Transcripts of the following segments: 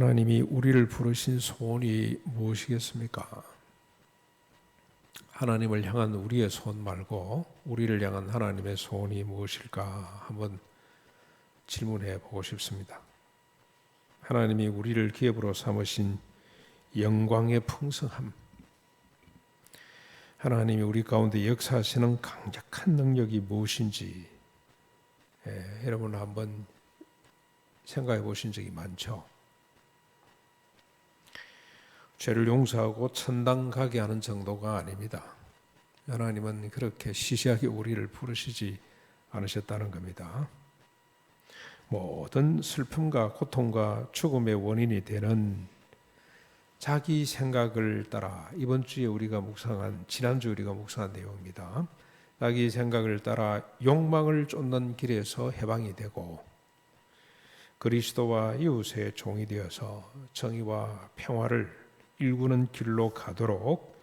하나님이 우리를 부르신 소원이 무엇이겠습니까? 하나님을 향한 우리의 소원 말고 우리를 향한 하나님의 소원이 무엇일까 한번 질문해 보고 싶습니다. 하나님이 우리를 기업으로 삼으신 영광의 풍성함, 하나님이 우리 가운데 역사하시는 강력한 능력이 무엇인지 여러분 한번 생각해 보신 적이 많죠? 죄를 용서하고 천당 가게 하는 정도가 아닙니다. 하나님은 그렇게 시시하게 우리를 부르시지 않으셨다는 겁니다. 모든 슬픔과 고통과 죽음의 원인이 되는 자기 생각을 따라, 이번 주에 우리가 묵상한, 지난주 우리가 묵상한 내용입니다. 자기 생각을 따라 욕망을 쫓는 길에서 해방이 되고 그리스도와 이웃의 종이 되어서 정의와 평화를 일구는 길로 가도록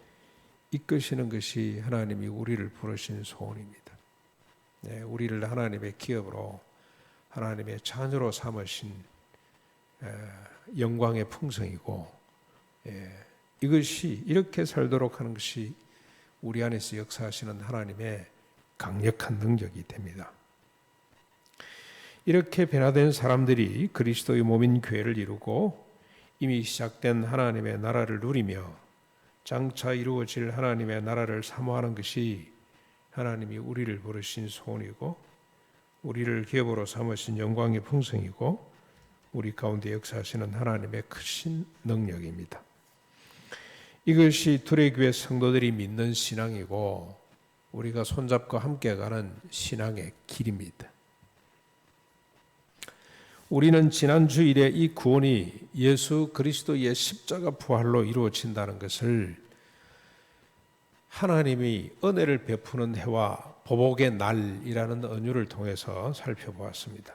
이끄시는 것이 하나님이 우리를 부르신 소원입니다. 우리를 하나님의 기업으로, 하나님의 자녀로 삼으신 영광의 풍성이고, 이것이 이렇게 살도록 하는 것이 우리 안에서 역사하시는 하나님의 강력한 능력이 됩니다. 이렇게 변화된 사람들이 그리스도의 몸인 교회를 이루고 이미 시작된 하나님의 나라를 누리며 장차 이루어질 하나님의 나라를 사모하는 것이 하나님이 우리를 부르신 소원이고 우리를 기업으로 삼으신 영광의 풍성이고 우리 가운데 역사하시는 하나님의 크신 능력입니다. 이것이 두레교회 성도들이 믿는 신앙이고 우리가 손잡고 함께 가는 신앙의 길입니다. 우리는 지난 주일에 이 구원이 예수 그리스도의 십자가 부활로 이루어진다는 것을 하나님이 은혜를 베푸는 해와 보복의 날이라는 은유를 통해서 살펴보았습니다.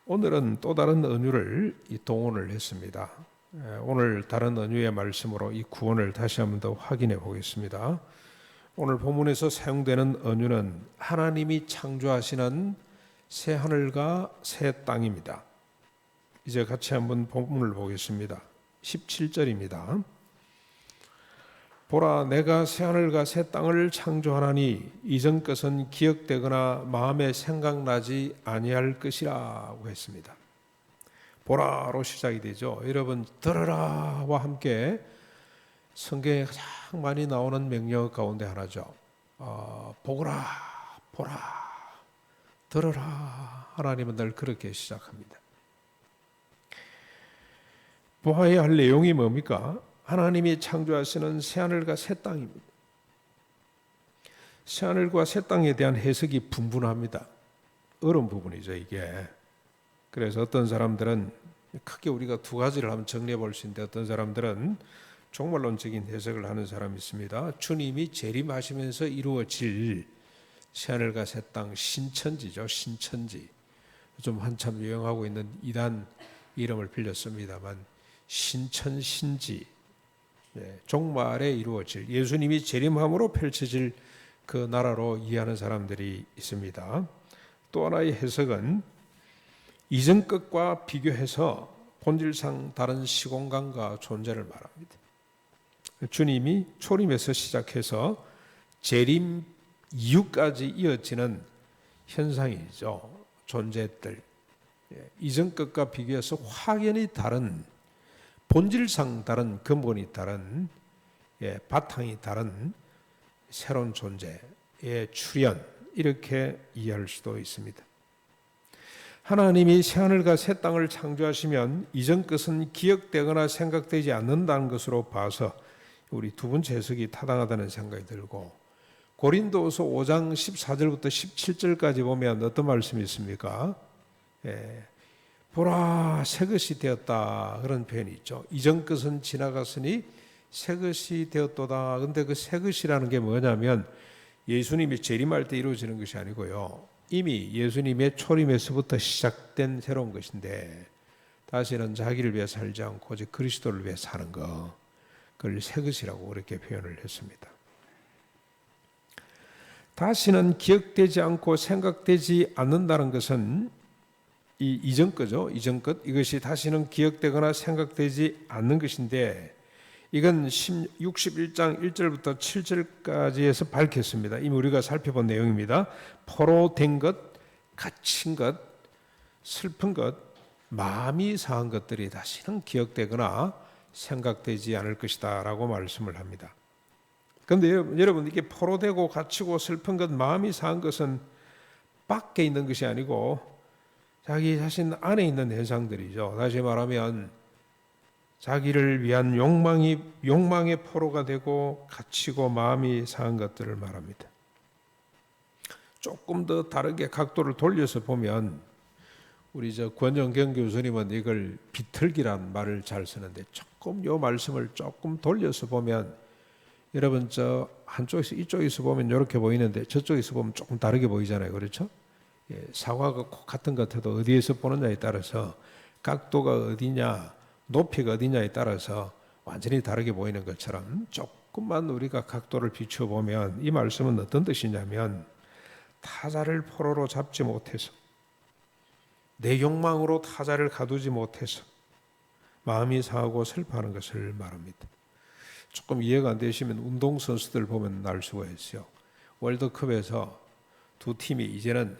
오늘은 또 다른 은유를 동원을 했습니다. 오늘 다른 은유의 말씀으로 이 구원을 다시 한번 더 확인해 보겠습니다. 오늘 본문에서 사용되는 은유는 하나님이 창조하시는 새 하늘과 새 땅입니다. 이제 같이 한번 본문을 보겠습니다. 17절입니다. 보라, 내가 새 하늘과 새 땅을 창조하나니 이전 것은 기억되거나 마음에 생각나지 아니할 것이라고 했습니다. 보라로 시작이 되죠. 여러분, 들으라와 함께 성경에 가장 많이 나오는 명령 가운데 하나죠. 보거라, 보라, 들으라. 하나님은 늘 그렇게 시작합니다. 보아야 할 내용이 뭡니까? 하나님이 창조하시는 새하늘과 새 땅입니다. 새하늘과 새 땅에 대한 해석이 분분합니다. 어려운 부분이죠, 이게. 그래서 어떤 사람들은 크게 우리가 두 가지를 한번 정리해 볼 수 있는데 어떤 사람들은 종말론적인 해석을 하는 사람이 있습니다. 주님이 재림하시면서 이루어질 새하늘과 새 땅, 신천지죠. 신천지. 좀 한참 유행하고 있는 이단 이름을 빌렸습니다만 신천신지, 종말에 이루어질 예수님이 재림함으로 펼쳐질 그 나라로 이해하는 사람들이 있습니다. 또 하나의 해석은 이전 것과 비교해서 본질상 다른 시공간과 존재를 말합니다. 주님이 초림에서 시작해서 재림 이후까지 이어지는 현상이죠. 존재들. 이전 것과 비교해서 확연히 다른, 본질상 다른, 근본이 다른, 바탕이 다른 새로운 존재의 출현, 이렇게 이해할 수도 있습니다. 하나님이 새하늘과 새 땅을 창조하시면 이전 것은 기억되거나 생각되지 않는다는 것으로 봐서 우리 두 번째 해석이 타당하다는 생각이 들고, 고린도후서 5장 14절부터 17절까지 보면 어떤 말씀이 있습니까? 보라, 새 것이 되었다, 그런 표현이 있죠. 이전 것은 지나갔으니 새 것이 되었도다. 근데 그 새 것이라는 게 뭐냐면 예수님이 재림할 때 이루어지는 것이 아니고요, 이미 예수님의 초림에서부터 시작된 새로운 것인데 다시는 자기를 위해 살지 않고 오직 그리스도를 위해 사는 것, 그걸 새 것이라고 그렇게 표현을 했습니다. 다시는 기억되지 않고 생각되지 않는다는 것은 이 이전 거죠. 이전 것. 이것이 다시는 기억되거나 생각되지 않는 것인데 이건 61장 1절부터 7절까지에서 밝혔습니다. 이미 우리가 살펴본 내용입니다. 포로된 것, 갇힌 것, 슬픈 것, 마음이 상한 것들이 다시는 기억되거나 생각되지 않을 것이다 라고 말씀을 합니다. 그런데 여러분 이게 포로되고 갇히고 슬픈 것, 마음이 상한 것은 밖에 있는 것이 아니고 자기 자신 안에 있는 현상들이죠. 다시 말하면 자기를 위한 욕망의 포로가 되고 갇히고 마음이 상한 것들을 말합니다. 조금 더 다르게 각도를 돌려서 보면 우리 권영경 교수님은 이걸 비틀기란 말을 잘 쓰는데 조금 이 말씀을 조금 돌려서 보면 여러분 한쪽에서 이쪽에서 보면 이렇게 보이는데 저쪽에서 보면 조금 다르게 보이잖아요. 그렇죠? 사과가 같은 것 같아도 어디에서 보느냐에 따라서 각도가 어디냐 높이가 어디냐에 따라서 완전히 다르게 보이는 것처럼 조금만 우리가 각도를 비춰보면 이 말씀은 어떤 뜻이냐면 타자를 포로로 잡지 못해서 내 욕망으로 타자를 가두지 못해서 마음이 상하고 슬퍼하는 것을 말합니다. 조금 이해가 안 되시면 운동선수들 보면 알 수가 있어요. 월드컵에서 두 팀이 이제는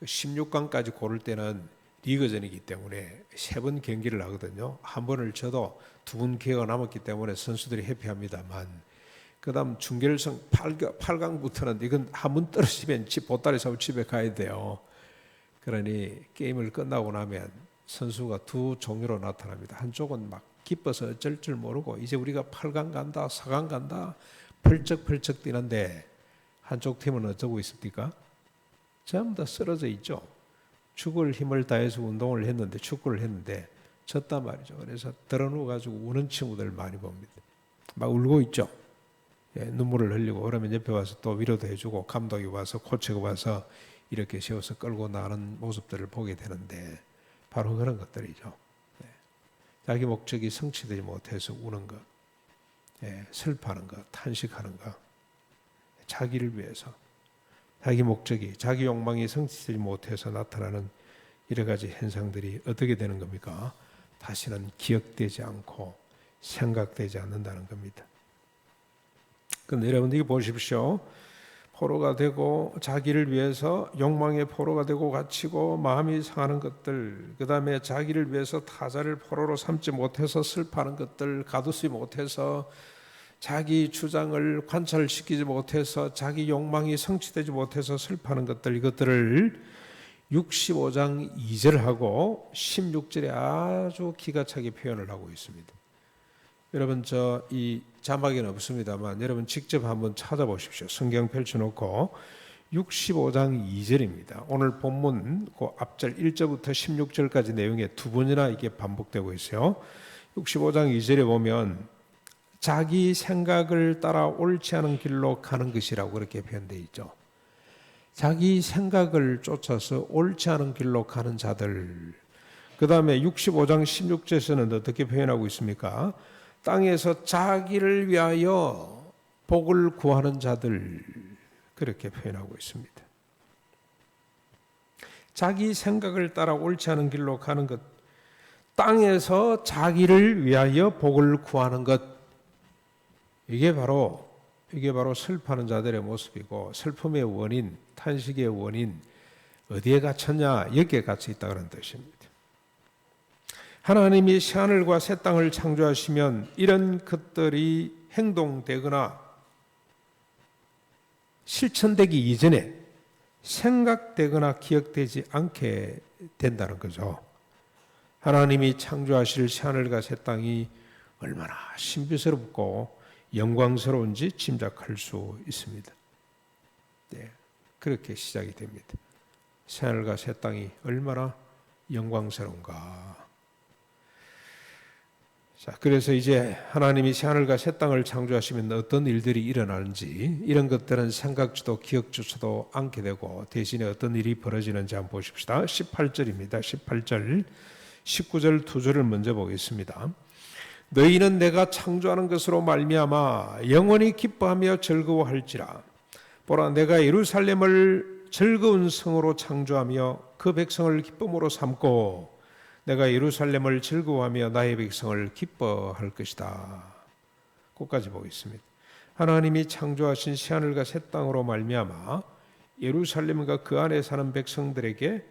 16강까지 고를 때는 리그전이기 때문에 3번 경기를 하거든요. 한 번을 져도 2번 기회가 남았기 때문에 선수들이 해피합니다만 그 다음 준결승 8강부터는 이건 한 번 떨어지면 보따리 사고 집에 가야 돼요. 그러니 게임을 끝나고 나면 선수가 두 종류로 나타납니다. 한쪽은 막 기뻐서 어쩔 줄 모르고 이제 우리가 8강 간다 4강 간다 펄쩍펄쩍 뛰는데 한쪽 팀은 어쩌고 있습니까? 전부 다 쓰러져 있죠. 죽을 힘을 다해서 운동을 했는데 축구를 했는데 졌단 말이죠. 그래서 드러누워가지고 우는 친구들 많이 봅니다. 막 울고 있죠. 눈물을 흘리고 그러면 옆에 와서 또 위로도 해주고 감독이 와서 코치가 와서 이렇게 세워서 끌고 나는 모습들을 보게 되는데 바로 그런 것들이죠. 자기 목적이 성취되지 못해서 우는 것, 슬퍼하는 것, 탄식하는 것, 자기를 위해서 자기 목적이, 자기 욕망이 성취되지 못해서 나타나는 여러 가지 현상들이 어떻게 되는 겁니까? 다시는 기억되지 않고 생각되지 않는다는 겁니다. 그런데 여러분들이 보십시오. 포로가 되고 자기를 위해서 욕망의 포로가 되고 갇히고 마음이 상하는 것들, 그 다음에 자기를 위해서 타자를 포로로 삼지 못해서 슬퍼하는 것들, 가두지 못해서 자기 주장을 관철시키지 못해서 자기 욕망이 성취되지 못해서 슬퍼하는 것들, 이것들을 65장 2절하고 16절에 아주 기가 차게 표현을 하고 있습니다. 여러분 이 자막에는 없습니다만 여러분 직접 한번 찾아보십시오. 성경 펼쳐놓고 65장 2절입니다. 오늘 본문 그 앞절 1절부터 16절까지 내용에 두 번이나 이게 반복되고 있어요. 65장 2절에 보면 자기 생각을 따라 옳지 않은 길로 가는 것이라고 그렇게 표현되어 있죠. 자기 생각을 쫓아서 옳지 않은 길로 가는 자들. 그 다음에 65장 16절에서는 어떻게 표현하고 있습니까? 땅에서 자기를 위하여 복을 구하는 자들, 그렇게 표현하고 있습니다. 자기 생각을 따라 옳지 않은 길로 가는 것, 땅에서 자기를 위하여 복을 구하는 것, 이게 바로 슬퍼하는 자들의 모습이고 슬픔의 원인, 탄식의 원인 어디에 갇혔냐? 여기에 갇혀 있다는 뜻입니다. 하나님이 새하늘과 새 땅을 창조하시면 이런 것들이 행동되거나 실천되기 이전에 생각되거나 기억되지 않게 된다는 거죠. 하나님이 창조하실 새하늘과 새 땅이 얼마나 신비스럽고 영광스러운지 짐작할 수 있습니다. 네, 그렇게 시작이 됩니다. 새하늘과 새 땅이 얼마나 영광스러운가. 자, 그래서 이제 하나님이 새하늘과 새 땅을 창조하시면 어떤 일들이 일어나는지 이런 것들은 생각지도 기억조차도 않게 되고 대신에 어떤 일이 벌어지는지 한번 보십시다. 18절입니다. 18절, 19절 두 절을 먼저 보겠습니다. 너희는 내가 창조하는 것으로 말미암아 영원히 기뻐하며 즐거워할지라. 보라, 내가 예루살렘을 즐거운 성으로 창조하며 그 백성을 기쁨으로 삼고 내가 예루살렘을 즐거워하며 나의 백성을 기뻐할 것이다. 끝까지 보겠습니다. 하나님이 창조하신 새하늘과 새 땅으로 말미암아 예루살렘과 그 안에 사는 백성들에게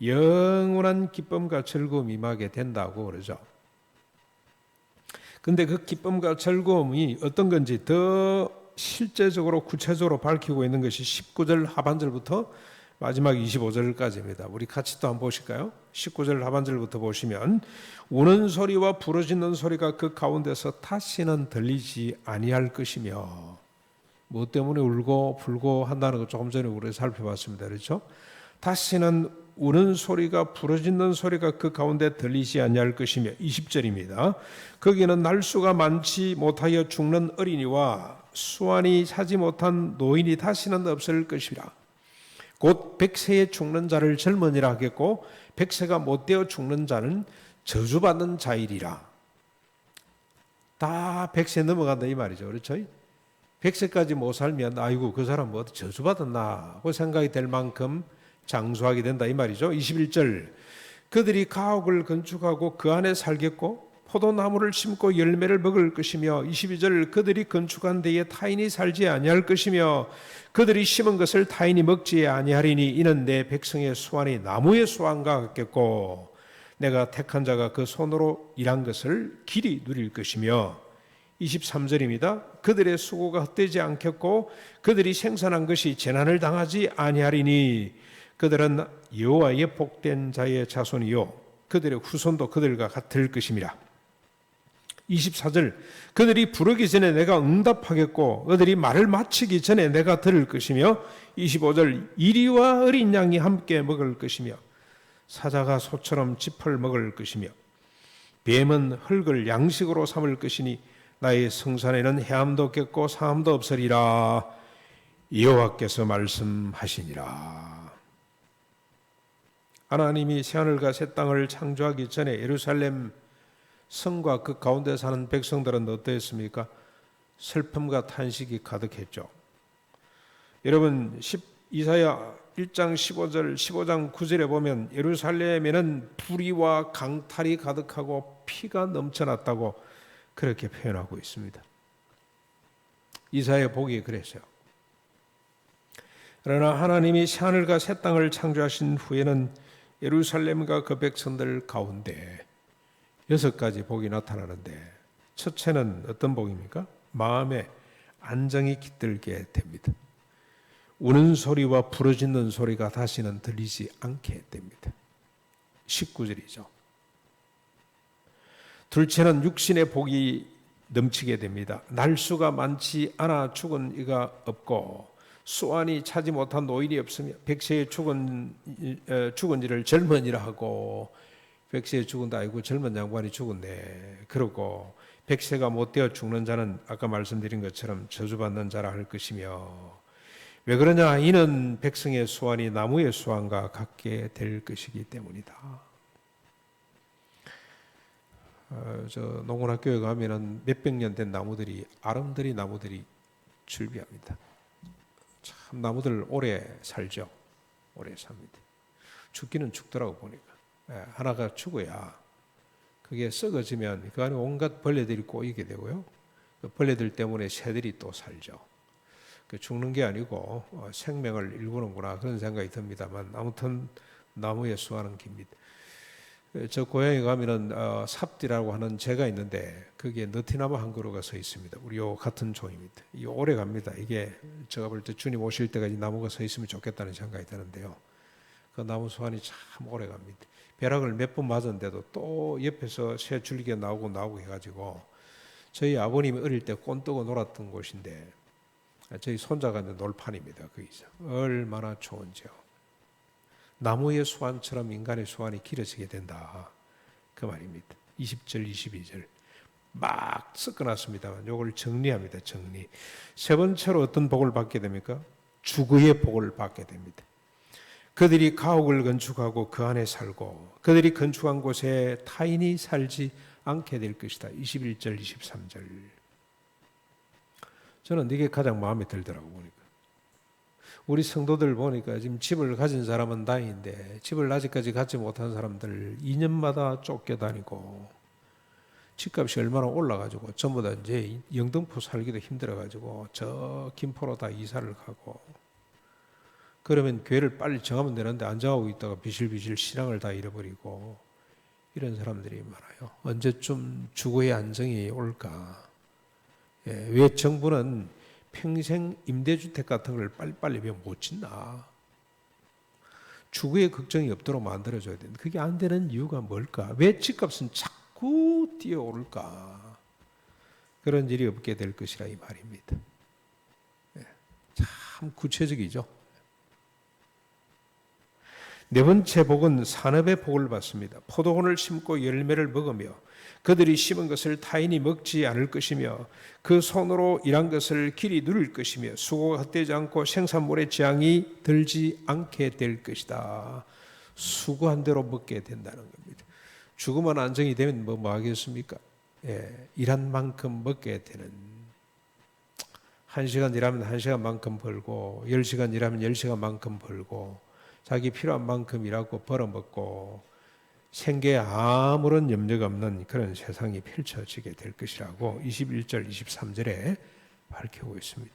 영원한 기쁨과 즐거움이 임하게 된다고 그러죠. 근데 그 기쁨과 즐거움이 어떤 건지 더 실제적으로 구체적으로 밝히고 있는 것이 19절 하반절부터 마지막 25절까지입니다. 우리 같이 또 한번 보실까요? 19절 하반절부터 보시면 우는 소리와 부르짖는 소리가 그 가운데서 다시는 들리지 아니할 것이며, 뭐 때문에 울고 불고 한다는 거 조금 전에 우리 살펴봤습니다. 그렇죠? 다시는 우는 소리가 부르짖는 소리가 그 가운데 들리지 아니할 것이며, 20절입니다. 거기는 날수가 많지 못하여 죽는 어린이와 수완이 차지 못한 노인이 다시는 없을 것이라. 곧 백세에 죽는 자를 젊은이라 하겠고 백세가 못되어 죽는 자는 저주받는 자이리라. 다 백세 넘어간다 이 말이죠. 그렇죠? 백세까지 못 살면 아이고 그 사람 뭐 저주받았나 하고 생각이 될 만큼 장수하게 된다 이 말이죠. 21절 그들이 가옥을 건축하고 그 안에 살겠고 포도나무를 심고 열매를 먹을 것이며, 22절 그들이 건축한 데에 타인이 살지 아니할 것이며 그들이 심은 것을 타인이 먹지 아니하리니 이는 내 백성의 수완이 나무의 수완과 같겠고 내가 택한 자가 그 손으로 일한 것을 길이 누릴 것이며, 23절입니다. 그들의 수고가 헛되지 않겠고 그들이 생산한 것이 재난을 당하지 아니하리니 그들은 여호와의 복된 자의 자손이요 그들의 후손도 그들과 같을 것임이라. 24절 그들이 부르기 전에 내가 응답하겠고 그들이 말을 마치기 전에 내가 들을 것이며, 25절 이리와 어린 양이 함께 먹을 것이며 사자가 소처럼 짚을 먹을 것이며 뱀은 흙을 양식으로 삼을 것이니 나의 성산에는 해함도 없겠고 상함도 없으리라. 여호와께서 말씀하시니라. 하나님이 새하늘과 새 땅을 창조하기 전에 예루살렘 성과 그 가운데 사는 백성들은 어떠했습니까? 슬픔과 탄식이 가득했죠. 여러분 이사야 1장 15절 15장 9절에 보면 예루살렘에는 불의와 강탈이 가득하고 피가 넘쳐났다고 그렇게 표현하고 있습니다. 이사야 보기에 그랬어요. 그러나 하나님이 새하늘과 새 땅을 창조하신 후에는 예루살렘과 그 백성들 가운데 6가지 복이 나타나는데, 첫째는 어떤 복입니까? 마음에 안정이 깃들게 됩니다. 우는 소리와 부르짖는 소리가 다시는 들리지 않게 됩니다. 19절이죠. 둘째는 육신의 복이 넘치게 됩니다. 날수가 많지 않아 죽은 이가 없고 수완이 차지 못한 노인이 없으며 백세에 죽은 이를 젊은이라 하고, 백세에 죽은다 아이고 젊은 양반이 죽었네 그러고, 백세가 못되어 죽는 자는 아까 말씀드린 것처럼 저주받는 자라 할 것이며, 왜 그러냐? 이는 백성의 수완이 나무의 수완과 같게 될 것이기 때문이다. 저 농원학교에 가면은 몇백 년 된 나무들이, 아름드리 나무들이 출비합니다. 참 나무들 오래 살죠. 오래 삽니다. 죽기는 죽더라고 보니까. 하나가 죽어야 그게 썩어지면 그 안에 온갖 벌레들이 꼬이게 되고요. 그 벌레들 때문에 새들이 또 살죠. 죽는 게 아니고 생명을 일구는구나 그런 생각이 듭니다만, 아무튼 나무의 수완은 깁니다. 저 고향에 가면은 삽디라고 하는 재가 있는데 거기에 너티나무 한 그루가 서 있습니다. 우리 요 같은 종입니다. 이 오래 갑니다. 이게 제가 볼 때 주님 오실 때까지 나무가 서 있으면 좋겠다는 생각이 드는데요. 그 나무 수완이 참 오래 갑니다. 벼락을 몇 번 맞았는데도 또 옆에서 새 줄기가 나오고 해가지고, 저희 아버님이 어릴 때 꼰뜨고 놀았던 곳인데 저희 손자가 이제 놀판입니다. 거기서 얼마나 좋은지요. 나무의 수완처럼 인간의 수완이 길어지게 된다 그 말입니다. 20절 22절 막 섞어놨습니다만 이걸 정리합니다. 정리. 세 번째로 어떤 복을 받게 됩니까? 주거의 복을 받게 됩니다. 그들이 가옥을 건축하고 그 안에 살고 그들이 건축한 곳에 타인이 살지 않게 될 것이다. 21절 23절. 저는 이게 가장 마음에 들더라고 보니까. 우리 성도들 보니까 지금 집을 가진 사람은 다행인데 집을 아직까지 갖지 못한 사람들 2년마다 쫓겨다니고 집값이 얼마나 올라가지고 전부 다 이제 영등포 살기도 힘들어가지고 저 김포로 다 이사를 가고, 그러면 교회를 빨리 정하면 되는데 안 정하고 있다가 비실비실 신앙을 다 잃어버리고 이런 사람들이 많아요. 언제쯤 주거의 안정이 올까? 왜 정부는 평생 임대주택 같은 걸 빨리빨리 왜 못 짓나? 주거의 걱정이 없도록 만들어줘야 되는데 그게 안 되는 이유가 뭘까? 왜 집값은 자꾸 뛰어오를까? 그런 일이 없게 될 것이라 이 말입니다. 참 구체적이죠. 네 번째 복은 산업의 복을 받습니다. 포도원을 심고 열매를 먹으며 그들이 심은 것을 타인이 먹지 않을 것이며 그 손으로 일한 것을 길이 누릴 것이며 수고가 헛되지 않고 생산물의 재앙이 들지 않게 될 것이다. 수고한 대로 먹게 된다는 겁니다. 죽으면 안정이 되면 뭐 하겠습니까? 일한 만큼 먹게 되는, 1시간 일하면 1시간만큼 벌고 10시간 일하면 10시간만큼 벌고 자기 필요한 만큼 일하고 벌어먹고 생계에 아무런 염려가 없는 그런 세상이 펼쳐지게 될 것이라고 21절 23절에 밝히고 있습니다.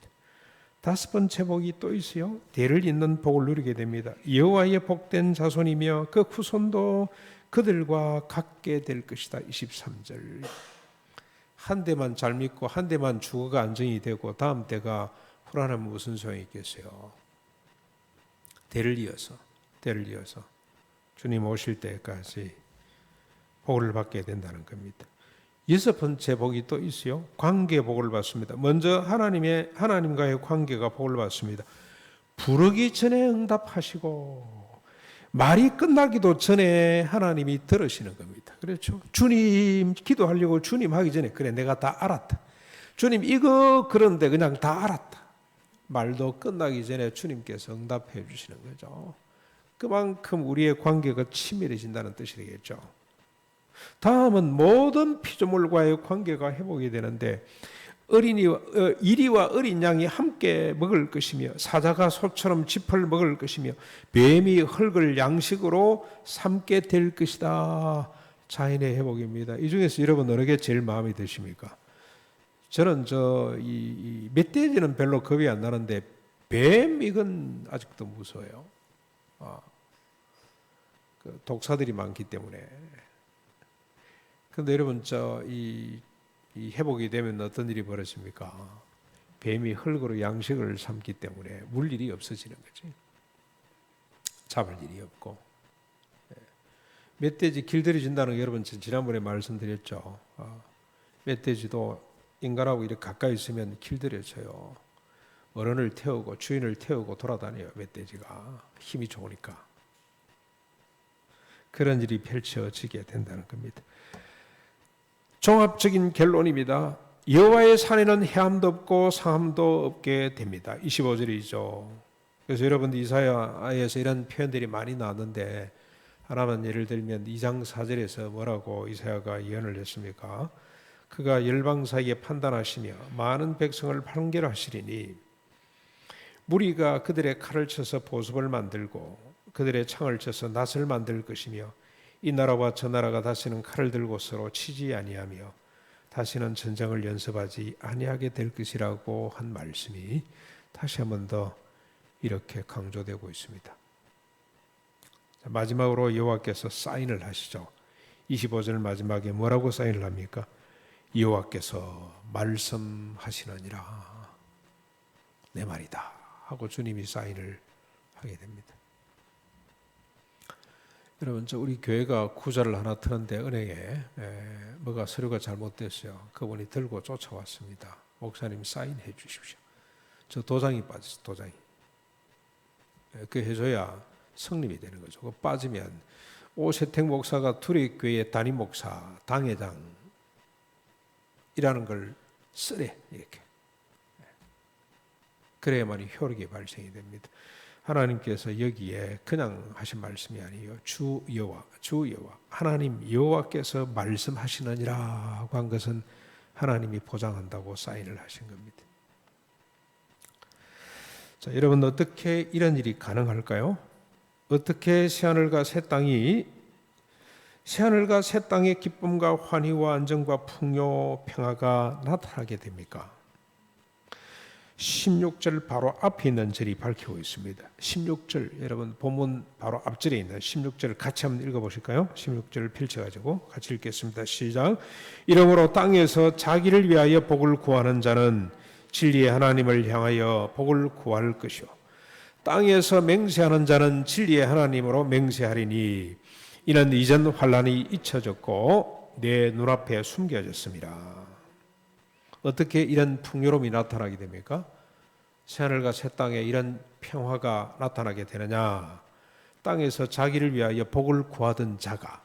다섯 번째 복이 또 있어요. 대를 잇는 복을 누리게 됩니다. 여호와의 복된 자손이며 그 후손도 그들과 같게 될 것이다. 23절. 한 대만 잘 믿고 한 대만 주거가 안정이 되고 다음 대가 불안하면 무슨 소용이 있겠어요. 대를 이어서 주님 오실 때까지 복을 받게 된다는 겁니다. 여섯 번째 복이 또 있어요. 관계 복을 받습니다. 먼저 하나님과의 관계가 복을 받습니다. 부르기 전에 응답하시고 말이 끝나기도 전에 하나님이 들으시는 겁니다. 그렇죠? 주님 기도하려고 주님 하기 전에 그래 내가 다 알았다. 주님 이거 그런데 그냥 다 알았다. 말도 끝나기 전에 주님께서 응답해 주시는 거죠. 그만큼 우리의 관계가 친밀해진다는 뜻이겠죠. 다음은 모든 피조물과의 관계가 회복이 되는데 이리와 어린 양이 함께 먹을 것이며 사자가 소처럼 짚을 먹을 것이며 뱀이 흙을 양식으로 삼게 될 것이다. 자연의 회복입니다. 이 중에서 여러분 어느 게 제일 마음에 드십니까? 저는 이 멧돼지는 별로 겁이 안 나는데 뱀 이건 아직도 무서워요. 그 독사들이 많기 때문에. 그런데 여러분 이 회복이 되면 어떤 일이 벌어집니까? 뱀이 흙으로 양식을 삼기 때문에 물일이 없어지는 거지. 잡을 일이 없고. 멧돼지 길들여진다는 거 여러분 지난번에 말씀드렸죠. 멧돼지도 인간하고 이렇게 가까이 있으면 길들여져요. 어른을 태우고 주인을 태우고 돌아다녀요. 멧돼지가 힘이 좋으니까. 그런 일이 펼쳐지게 된다는 겁니다. 종합적인 결론입니다. 여호와의 산에는 해함도 없고 상함도 없게 됩니다. 25절이죠. 그래서 여러분들 이사야에서 이런 표현들이 많이 나왔는데 하나만 예를 들면 2장 4절에서 뭐라고 이사야가 예언을 했습니까? 그가 열방 사이에 판단하시며 많은 백성을 판결하시리니 무리가 그들의 칼을 쳐서 보습을 만들고 그들의 창을 쳐서 낫을 만들 것이며 이 나라와 저 나라가 다시는 칼을 들고 서로 치지 아니하며 다시는 전쟁을 연습하지 아니하게 될 것이라고 한 말씀이 다시 한 번 더 이렇게 강조되고 있습니다. 마지막으로 여호와께서 사인을 하시죠. 25절 마지막에 뭐라고 사인을 합니까? 여호와께서 말씀하시느니라 내 말이다 하고 주님이 사인을 하게 됩니다. 여러분 우리 교회가 구자를 하나 트는데 은행에 뭐가 서류가 잘못됐어요. 그분이 들고 쫓아왔습니다. 목사님 사인해 주십시오. 저 도장이 빠졌어요. 도장이. 그 해줘야 성립이 되는 거죠. 그 빠지면 오세택 목사가 투례교회 담임 목사 당회장 이라는 걸 쓰래 이렇게. 그래야만이 효력이 발생이 됩니다. 하나님께서 여기에 그냥 하신 말씀이 아니에요. 주 여호와 하나님 여호와께서 말씀하시느니라고 한 것은 하나님이 보장한다고 사인을 하신 겁니다. 자, 여러분 어떻게 이런 일이 가능할까요? 어떻게 새하늘과 새 땅의 기쁨과 환희와 안정과 풍요, 평화가 나타나게 됩니까? 16절 바로 앞에 있는 절이 밝히고 있습니다. 16절 여러분 본문 바로 앞절에 있는 16절을 같이 한번 읽어보실까요? 16절을 펼쳐가지고 같이 읽겠습니다. 시작. 이러므로 땅에서 자기를 위하여 복을 구하는 자는 진리의 하나님을 향하여 복을 구할 것이요 땅에서 맹세하는 자는 진리의 하나님으로 맹세하리니 이는 이전 환난이 잊혀졌고 내 눈앞에 숨겨졌습니다. 어떻게 이런 풍요로움이 나타나게 됩니까? 새하늘과 새 땅에 이런 평화가 나타나게 되느냐? 땅에서 자기를 위하여 복을 구하던 자가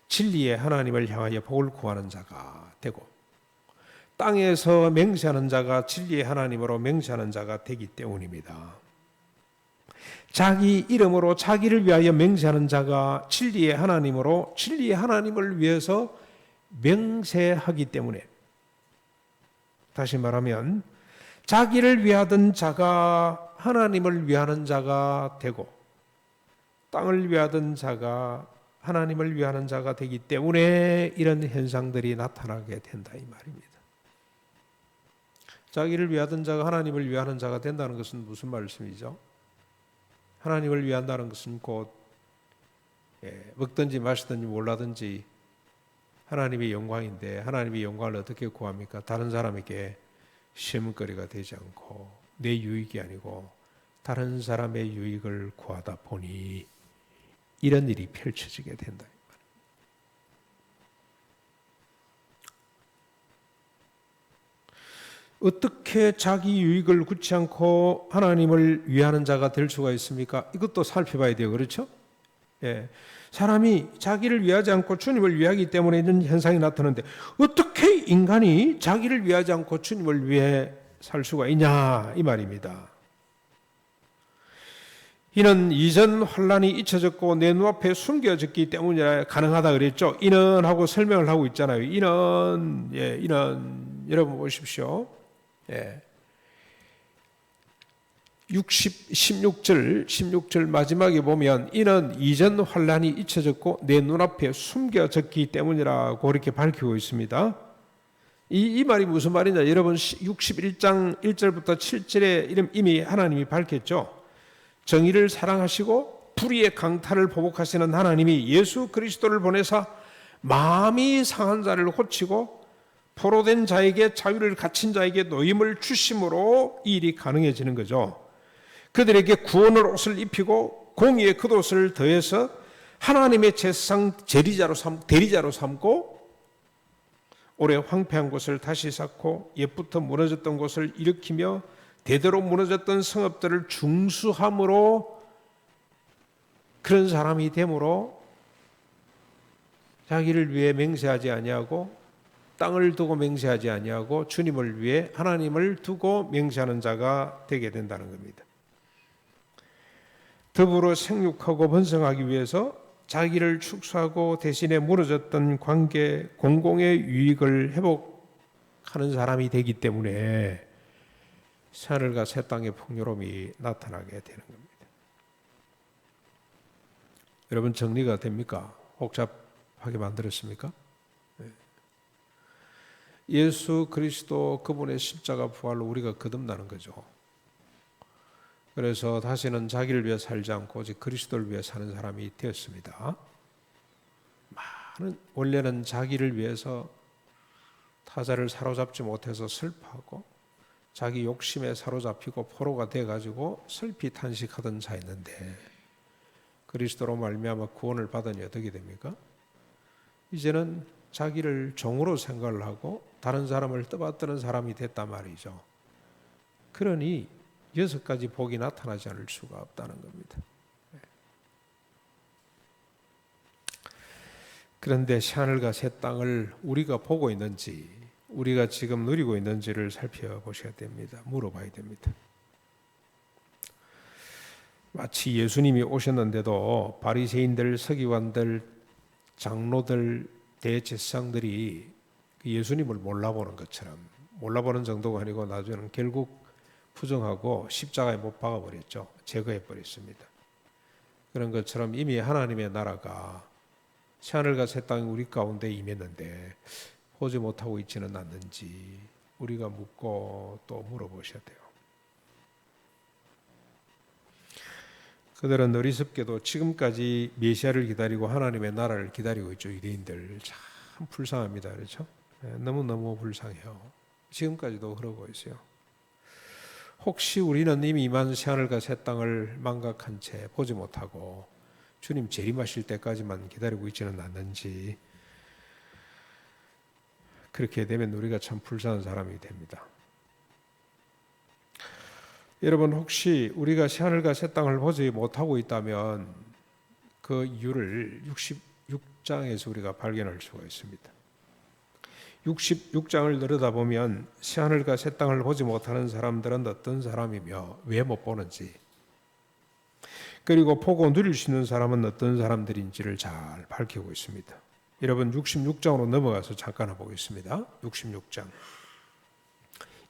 진리의 하나님을 향하여 복을 구하는 자가 되고 땅에서 맹세하는 자가 진리의 하나님으로 맹세하는 자가 되기 때문입니다. 자기 이름으로 자기를 위하여 맹세하는 자가 진리의 하나님으로 진리의 하나님을 위해서 맹세하기 때문에, 다시 말하면 자기를 위하던 자가 하나님을 위하는 자가 되고 땅을 위하던 자가 하나님을 위하는 자가 되기 때문에 이런 현상들이 나타나게 된다 이 말입니다. 자기를 위하던 자가 하나님을 위하는 자가 된다는 것은 무슨 말씀이죠? 하나님을 위한다는 것은 곧 먹든지 마시든지 몰라든지 하나님의 영광인데, 하나님의 영광을 어떻게 구합니까? 다른 사람에게 시험거리가 되지 않고 내 유익이 아니고 다른 사람의 유익을 구하다 보니 이런 일이 펼쳐지게 된다. 어떻게 자기 유익을 굳지 않고 하나님을 위하는 자가 될 수가 있습니까? 이것도 살펴봐야 돼요. 그렇죠? 예. 사람이 자기를 위하지 않고 주님을 위하기 때문에 이런 현상이 나타나는데 어떻게 인간이 자기를 위하지 않고 주님을 위해 살 수가 있냐 이 말입니다. 이는 이전 환난이 잊혀졌고 내 눈앞에 숨겨졌기 때문이라 가능하다 그랬죠. 이는 하고 설명을 하고 있잖아요. 이는 여러분 보십시오. 16절 마지막에 보면 이는 이전 환난이 잊혀졌고 내 눈앞에 숨겨졌기 때문이라고 이렇게 밝히고 있습니다. 이 말이 무슨 말이냐? 여러분 61장 1절부터 7절에 이미 하나님이 밝혔죠. 정의를 사랑하시고 불의의 강탈을 보복하시는 하나님이 예수 그리스도를 보내사 마음이 상한 자를 고치고 포로된 자에게 자유를 갇힌 자에게 노임을 주심으로 이 일이 가능해지는 거죠. 그들에게 구원의 옷을 입히고 공의의 겉옷을 더해서 하나님의 제사상 대리자로 삼고 오래 황폐한 곳을 다시 쌓고 옛부터 무너졌던 곳을 일으키며 대대로 무너졌던 성읍들을 중수함으로 그런 사람이 되므로 자기를 위해 맹세하지 아니하고 땅을 두고 맹세하지 아니하고 주님을 위해 하나님을 두고 맹세하는 자가 되게 된다는 겁니다. 더불어 생육하고 번성하기 위해서 자기를 축소하고 대신에 무너졌던 관계, 공공의 유익을 회복하는 사람이 되기 때문에 새하늘과 새 땅의 풍요로움이 나타나게 되는 겁니다. 여러분 정리가 됩니까? 복잡하게 만들었습니까? 예수 그리스도 그분의 십자가 부활로 우리가 거듭나는 거죠. 그래서 다시는 자기를 위해 살지 않고 오직 그리스도를 위해 사는 사람이 되었습니다. 원래는 자기를 위해서 타자를 사로잡지 못해서 슬퍼하고 자기 욕심에 사로잡히고 포로가 돼가지고 슬피 탄식하던 자였는데 그리스도로 말미암아 구원을 받으니 어떻게 됩니까? 이제는 자기를 종으로 생각을 하고 다른 사람을 떠받드는 사람이 됐단 말이죠. 그러니 6가지 복이 나타나지 않을 수가 없다는 겁니다. 그런데 새하늘과 새 땅을 우리가 보고 있는지, 우리가 지금 누리고 있는지를 살펴보셔야 됩니다. 물어봐야 됩니다. 마치 예수님이 오셨는데도 바리새인들, 서기관들, 장로들, 대제사장들이 예수님을 몰라보는 것처럼, 몰라보는 정도가 아니고 나중에는 결국 부정하고 십자가에 못 박아버렸죠. 제거해버렸습니다. 그런 것처럼 이미 하나님의 나라가 새하늘과 새 땅이 우리 가운데 임했는데 보지 못하고 있지는 않는지 우리가 묻고 또 물어보셔야 돼요. 그들은 어리석게도 지금까지 메시아를 기다리고 하나님의 나라를 기다리고 있죠. 유대인들 참 불쌍합니다. 그렇죠? 너무너무 불쌍해요. 지금까지도 그러고 있어요. 혹시 우리는 이미 임한 새하늘과 새 땅을 망각한 채 보지 못하고 주님 재림하실 때까지만 기다리고 있지는 않는지, 그렇게 되면 우리가 참 불쌍한 사람이 됩니다. 여러분, 혹시 우리가 새하늘과 새 땅을 보지 못하고 있다면 그 이유를 66장에서 우리가 발견할 수가 있습니다. 66장을 들여다보면 새하늘과 새 땅을 보지 못하는 사람들은 어떤 사람이며 왜 못 보는지, 그리고 보고 누릴 수 있는 사람은 어떤 사람들인지를 잘 밝히고 있습니다. 여러분, 66장으로 넘어가서 잠깐 보겠습니다. 66장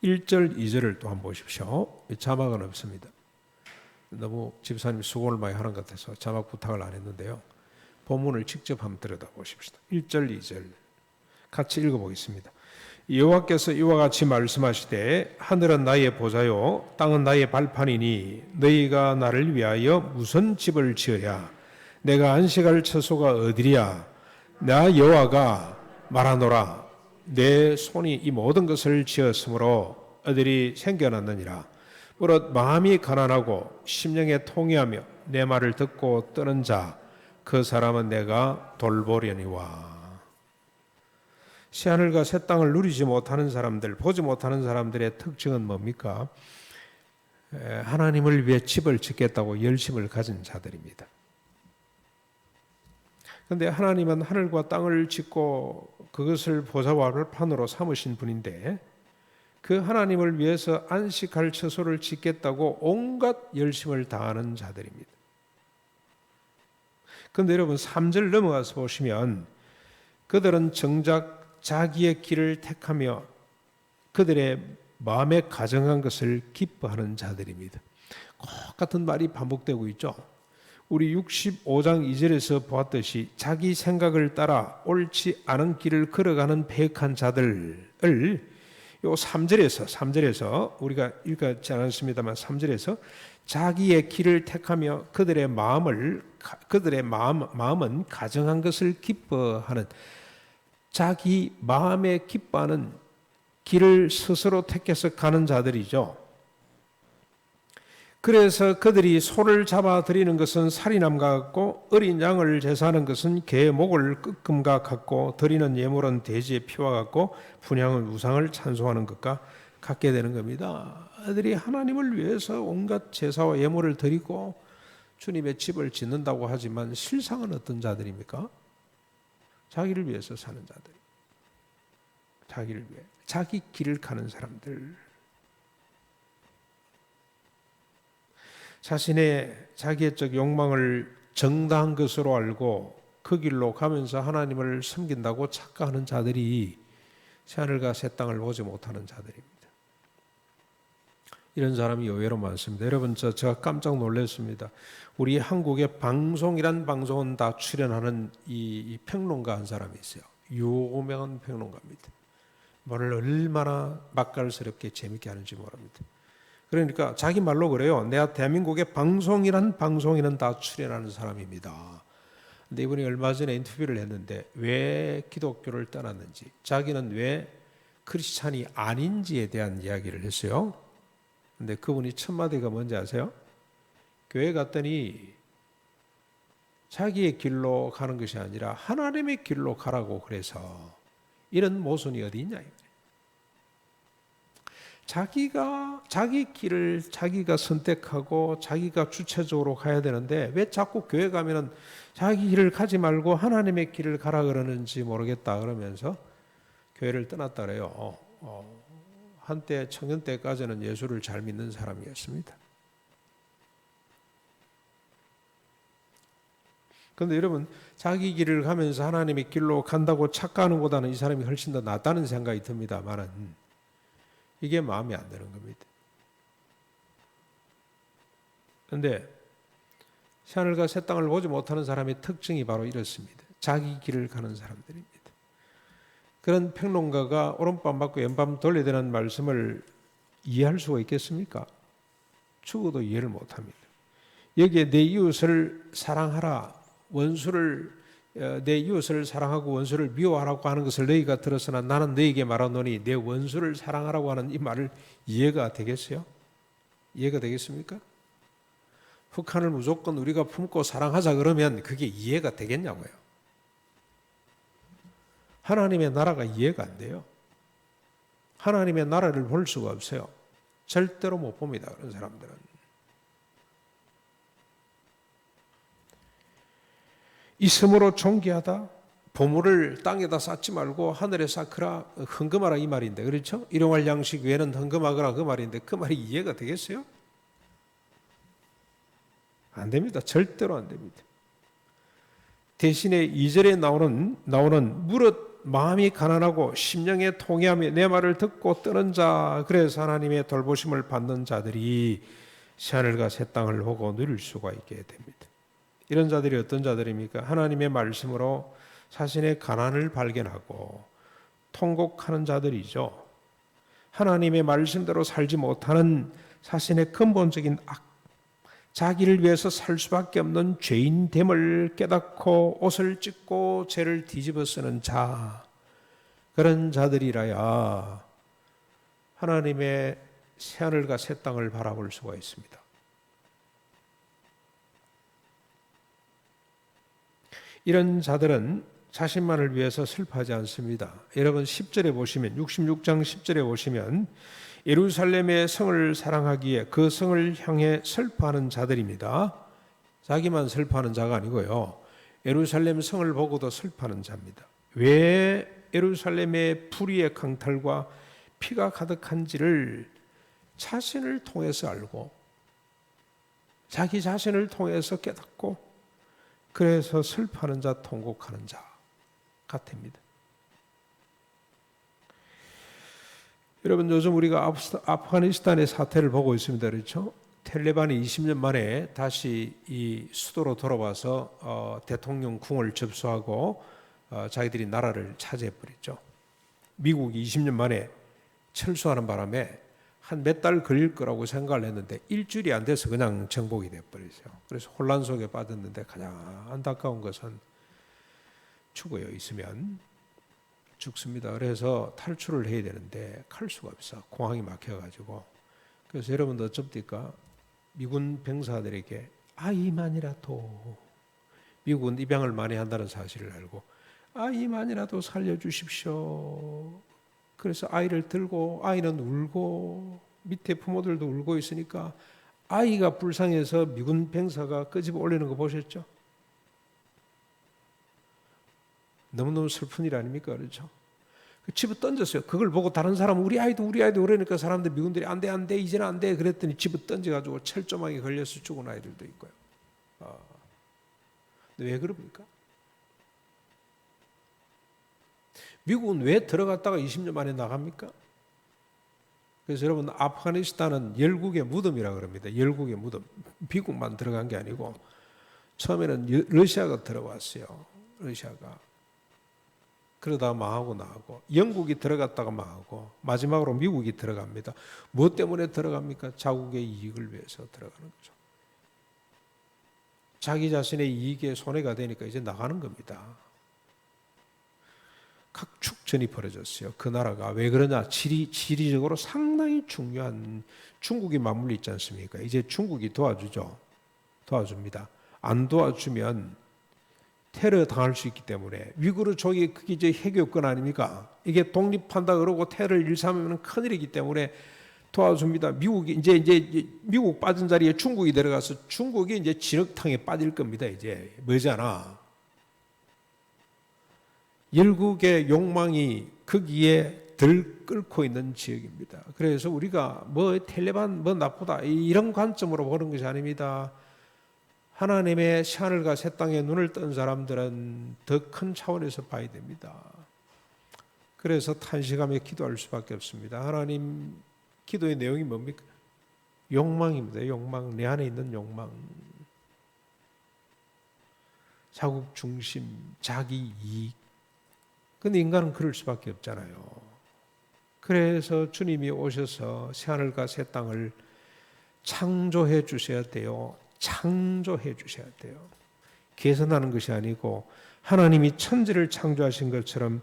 1절 2절을 또 한번 보십시오. 자막은 없습니다. 너무 집사님이 수고를 많이 하는 것 같아서 자막 부탁을 안 했는데요. 본문을 직접 한번 들여다보십시다. 1절 2절 같이 읽어보겠습니다. 여호와께서 이와 같이 말씀하시되 하늘은 나의 보좌요 땅은 나의 발판이니 너희가 나를 위하여 무슨 집을 지으랴. 내가 안식할 처소가 어디랴. 나 여호와가 말하노라. 내 손이 이 모든 것을 지었으므로 어들이 생겨났느니라. 무릇 마음이 가난하고 심령에 통회하며 내 말을 듣고 뜨는 자, 그 사람은 내가 돌보려니와. 새하늘과 새 땅을 누리지 못하는 사람들, 보지 못하는 사람들의 특징은 뭡니까? 하나님을 위해 집을 짓겠다고 열심을 가진 자들입니다. 그런데 하나님은 하늘과 땅을 짓고 그것을 보좌와 발판으로 삼으신 분인데 그 하나님을 위해서 안식할 처소를 짓겠다고 온갖 열심을 다하는 자들입니다. 그런데 여러분 3절 넘어가서 보시면 그들은 정작 자기의 길을 택하며 그들의 마음에 가정한 것을 기뻐하는 자들입니다. 똑같은 말이 반복되고 있죠. 우리 65장 2절에서 보았듯이 자기 생각을 따라 옳지 않은 길을 걸어가는 패역한 자들을 요 3절에서 우리가 읽지 않았습니다만 3절에서 자기의 길을 택하며 그들의 마음은 가정한 것을 기뻐하는, 자기 마음에 기뻐하는 길을 스스로 택해서 가는 자들이죠. 그래서 그들이 소를 잡아 드리는 것은 살인함과 같고 어린 양을 제사하는 것은 개의 목을 끄끔과 같고 드리는 예물은 돼지의 피와 같고 분향은 우상을 찬송하는 것과 같게 되는 겁니다. 그들이 하나님을 위해서 온갖 제사와 예물을 드리고 주님의 집을 짓는다고 하지만 실상은 어떤 자들입니까? 자기를 위해서 사는 자들, 자기를 위해 자기 길을 가는 사람들, 자기의 욕망을 정당한 것으로 알고 그 길로 가면서 하나님을 섬긴다고 착각하는 자들이 새하늘과 새 땅을 보지 못하는 자들입니다. 이런 사람이 의외로 많습니다. 여러분, 제가 깜짝 놀랐습니다. 우리 한국의 방송이란 방송은 다 출연하는 이 평론가 한 사람이 있어요. 유명한 평론가입니다. 말을 얼마나 맛깔스럽게 재밌게 하는지 모릅니다. 그러니까 자기 말로 그래요. 내가 대한민국의 방송이란 방송인은 다 출연하는 사람입니다. 근데 이분이 얼마 전에 인터뷰를 했는데 왜 기독교를 떠났는지, 자기는 왜 크리스찬이 아닌지에 대한 이야기를 했어요. 근데 그분이 첫 마디가 뭔지 아세요? 교회 갔더니 자기의 길로 가는 것이 아니라 하나님의 길로 가라고 그래서 이런 모순이 어디 있냐. 자기 길을 자기가 선택하고 자기가 주체적으로 가야 되는데 왜 자꾸 교회 가면은 자기 길을 가지 말고 하나님의 길을 가라 그러는지 모르겠다 그러면서 교회를 떠났다 그래요. 한때 청년 때까지는 예수를 잘 믿는 사람이었습니다. 그런데 여러분, 자기 길을 가면서 하나님의 길로 간다고 착각하는 것보다는 이 사람이 훨씬 더 낫다는 생각이 듭니다만은 이게 마음에 안 드는 겁니다. 그런데 새하늘과 새 땅을 보지 못하는 사람의 특징이 바로 이렇습니다. 자기 길을 가는 사람들입니다. 그런 평론가가 오른밤 맞고 왼밤 돌려대는 말씀을 이해할 수가 있겠습니까? 죽어도 이해를 못합니다. 여기에 내 이웃을 사랑하라, 내 이웃을 사랑하고 원수를 미워하라고 하는 것을 너희가 들었으나 나는 너희에게 말하노니 내 원수를 사랑하라고 하는 이 말을 이해가 되겠어요? 이해가 되겠습니까? 북한을 무조건 우리가 품고 사랑하자 그러면 그게 이해가 되겠냐고요. 하나님의 나라가 이해가 안 돼요. 하나님의 나라를 볼 수가 없어요. 절대로 못 봅니다. 그런 사람들은. 있음으로 존귀하다. 보물을 땅에다 쌓지 말고 하늘에 쌓으라, 헌금하라 이 말인데, 그렇죠? 일용할 양식 외에는 헌금하거라 그 말인데 그 말이 이해가 되겠어요? 안 됩니다. 절대로 안 됩니다. 대신에 2절에 나오는 무릇 마음이 가난하고 심령에 통회하며 내 말을 듣고 뜨는 자, 그래서 하나님의 돌보심을 받는 자들이 새하늘과 새 땅을 보고 누릴 수가 있게 됩니다. 이런 자들이 어떤 자들입니까? 하나님의 말씀으로 자신의 가난을 발견하고 통곡하는 자들이죠. 하나님의 말씀대로 살지 못하는 자신의 근본적인 자기를 위해서 살 수밖에 없는 죄인됨을 깨닫고 옷을 찢고 죄를 뒤집어 쓰는 자, 그런 자들이라야 하나님의 새하늘과 새 땅을 바라볼 수가 있습니다. 이런 자들은 자신만을 위해서 슬퍼하지 않습니다. 여러분 10절에 보시면, 66장 10절에 보시면 예루살렘의 성을 사랑하기에 그 성을 향해 슬퍼하는 자들입니다. 자기만 슬퍼하는 자가 아니고요, 예루살렘 성을 보고도 슬퍼하는 자입니다. 왜 예루살렘의 불의의 강탈과 피가 가득한지를 자신을 통해서 알고 자기 자신을 통해서 깨닫고 그래서 슬퍼하는 자, 통곡하는 자 같습니다. 여러분, 요즘 우리가 아프가니스탄의 사태를 보고 있습니다. 그렇죠? 텔레반이 20년 만에 다시 이 수도로 돌아와서 대통령 궁을 접수하고 자기들이 나라를 차지해버렸죠. 미국이 20년 만에 철수하는 바람에 한 몇 달 걸릴 거라고 생각을 했는데 일주일이 안 돼서 그냥 정복이 돼버렸어요. 그래서 혼란 속에 빠졌는데 가장 안타까운 것은 죽어요. 있으면 죽습니다. 그래서 탈출을 해야 되는데 갈 수가 없어. 공항이 막혀가지고. 그래서 여러분도 어쩝니까? 미군 병사들에게 아이만이라도, 미국은 입양을 많이 한다는 사실을 알고 아이만이라도 살려주십시오. 그래서 아이를 들고 아이는 울고 밑에 부모들도 울고 있으니까 아이가 불쌍해서 미군 병사가 끄집어 올리는 거 보셨죠? 너무너무 슬픈 일 아닙니까? 그렇죠? 집어 던졌어요. 그걸 보고 다른 사람은 우리 아이도 그러니까 사람들, 미군들이 안 돼 이제는 안 돼 그랬더니 집어 던져가지고 철조망에 걸려서 죽은 아이들도 있고요. 왜 그럽니까? 미국은 왜 들어갔다가 20년 만에 나갑니까? 그래서 여러분, 아프가니스탄은 열국의 무덤이라고 그럽니다. 열국의 무덤. 미국만 들어간 게 아니고 처음에는 러시아가 들어왔어요. 러시아가. 그러다 망하고 나가고, 영국이 들어갔다가 망하고, 마지막으로 미국이 들어갑니다. 무엇 때문에 들어갑니까? 자국의 이익을 위해서 들어가는 거죠. 자기 자신의 이익에 손해가 되니까 이제 나가는 겁니다. 각축전이 벌어졌어요. 그 나라가 왜 그러냐? 지리적으로 상당히 중요한 중국이 맞물려 있지 않습니까? 이제 중국이 도와줍니다. 안 도와주면 테러 당할 수 있기 때문에. 위구르족이 그게 이제 해교권 아닙니까? 이게 독립한다 그러고 테러를 일삼으면 큰일이기 때문에 도와줍니다. 미국이 이제 미국 빠진 자리에 중국이 들어가서 중국이 이제 진흙탕에 빠질 겁니다. 이제 머지않아. 열국의 욕망이 거기에 들 끓고 있는 지역입니다. 그래서 우리가 텔레반 나쁘다 이런 관점으로 보는 것이 아닙니다. 하나님의 새하늘과 새 땅에 눈을 뜬 사람들은 더 큰 차원에서 봐야 됩니다. 그래서 탄식하며 기도할 수밖에 없습니다. 하나님, 기도의 내용이 뭡니까? 욕망입니다. 욕망, 내 안에 있는 욕망. 자국 중심, 자기 이익. 근데 인간은 그럴 수밖에 없잖아요. 그래서 주님이 오셔서 새하늘과 새 땅을 창조해 주셔야 돼요. 창조해 주셔야 돼요. 개선하는 것이 아니고 하나님이 천지를 창조하신 것처럼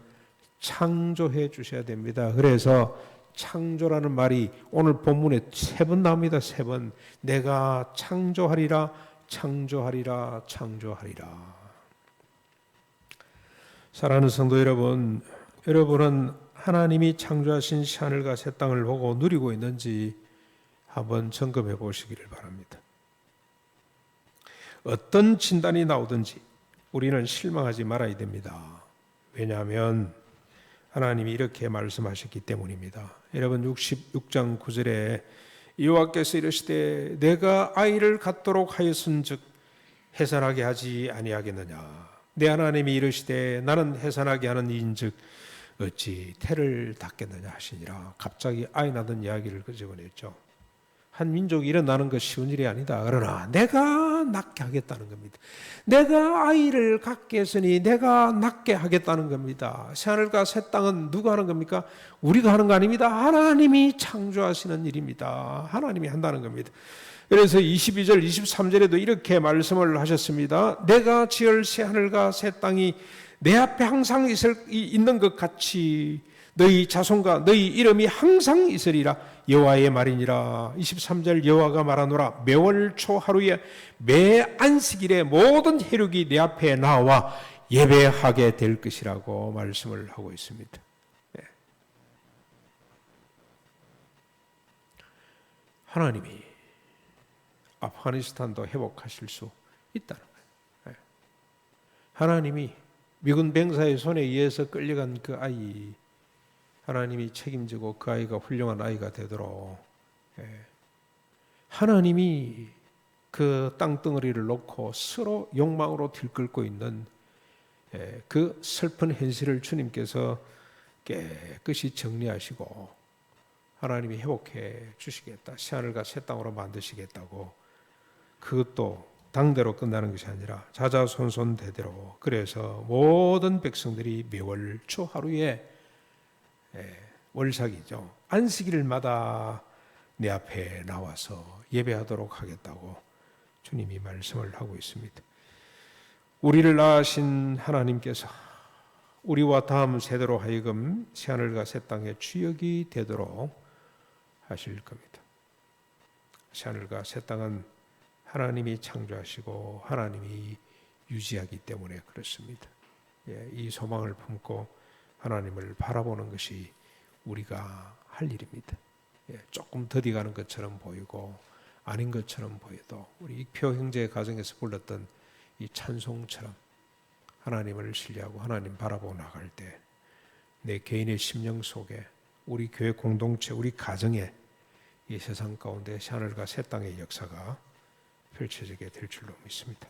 창조해 주셔야 됩니다. 그래서 창조라는 말이 오늘 본문에 3번 나옵니다. 3번. 내가 창조하리라, 창조하리라, 창조하리라. 사랑하는 성도 여러분, 여러분은 하나님이 창조하신 하늘과 새 땅을 보고 누리고 있는지 한번 점검해 보시기를 바랍니다. 어떤 진단이 나오든지 우리는 실망하지 말아야 됩니다. 왜냐하면 하나님이 이렇게 말씀하셨기 때문입니다. 여러분 66장 9절에 여호와께서 이르시되 내가 아이를 갖도록 하였은즉 해산하게 하지 아니하겠느냐. 내 하나님이 이르시되 나는 해산하게 하는 이인즉 어찌 태를 닫겠느냐 하시니라. 갑자기 아이 낳는 이야기를 끄집어냈죠. 한 민족이 일어나는 것 쉬운 일이 아니다. 그러나 내가 낳게 하겠다는 겁니다. 내가 아이를 갖게 했으니 내가 낳게 하겠다는 겁니다. 새하늘과 새 땅은 누가 하는 겁니까? 우리가 하는 거 아닙니다. 하나님이 창조하시는 일입니다. 하나님이 한다는 겁니다. 그래서 22절, 23절에도 이렇게 말씀을 하셨습니다. 내가 지을 새하늘과 새 땅이 내 앞에 항상 있는 것 같이 너희 자손과 너희 이름이 항상 있으리라. 여호와의 말이니라. 23절 여호와가 말하노라. 매월 초 하루에 매 안식일에 모든 혈육이 내 앞에 나와 예배하게 될 것이라고 말씀을 하고 있습니다. 네. 하나님이 아프가니스탄도 회복하실 수 있다는 거예요. 네. 하나님이 미군 병사의 손에 의해서 끌려간 그 아이 하나님이 책임지고 그 아이가 훌륭한 아이가 되도록 하나님이 그 땅덩어리를 놓고 서로 욕망으로 들끓고 있는 그 슬픈 현실을 주님께서 깨끗이 정리하시고 하나님이 회복해 주시겠다. 새하늘과 새 땅으로 만드시겠다고. 그것도 당대로 끝나는 것이 아니라 자자손손대대로. 그래서 모든 백성들이 매월 초 하루에 월삭이죠. 안식일마다 내 앞에 나와서 예배하도록 하겠다고 주님이 말씀을 하고 있습니다. 우리를 낳으신 하나님께서 우리와 다음 세대로 하여금 새하늘과 새 땅의 주역이 되도록 하실 겁니다. 새하늘과 새 땅은 하나님이 창조하시고 하나님이 유지하기 때문에 그렇습니다. 이 소망을 품고 하나님을 바라보는 것이 우리가 할 일입니다. 조금 더디가는 것처럼 보이고 아닌 것처럼 보여도 우리 익표 형제의 가정에서 불렀던 이 찬송처럼 하나님을 신뢰하고 하나님 바라보고 나갈 때 내 개인의 심령 속에 우리 교회 공동체, 우리 가정에 이 세상 가운데 하늘과 새 땅의 역사가 펼쳐지게 될 줄로 믿습니다.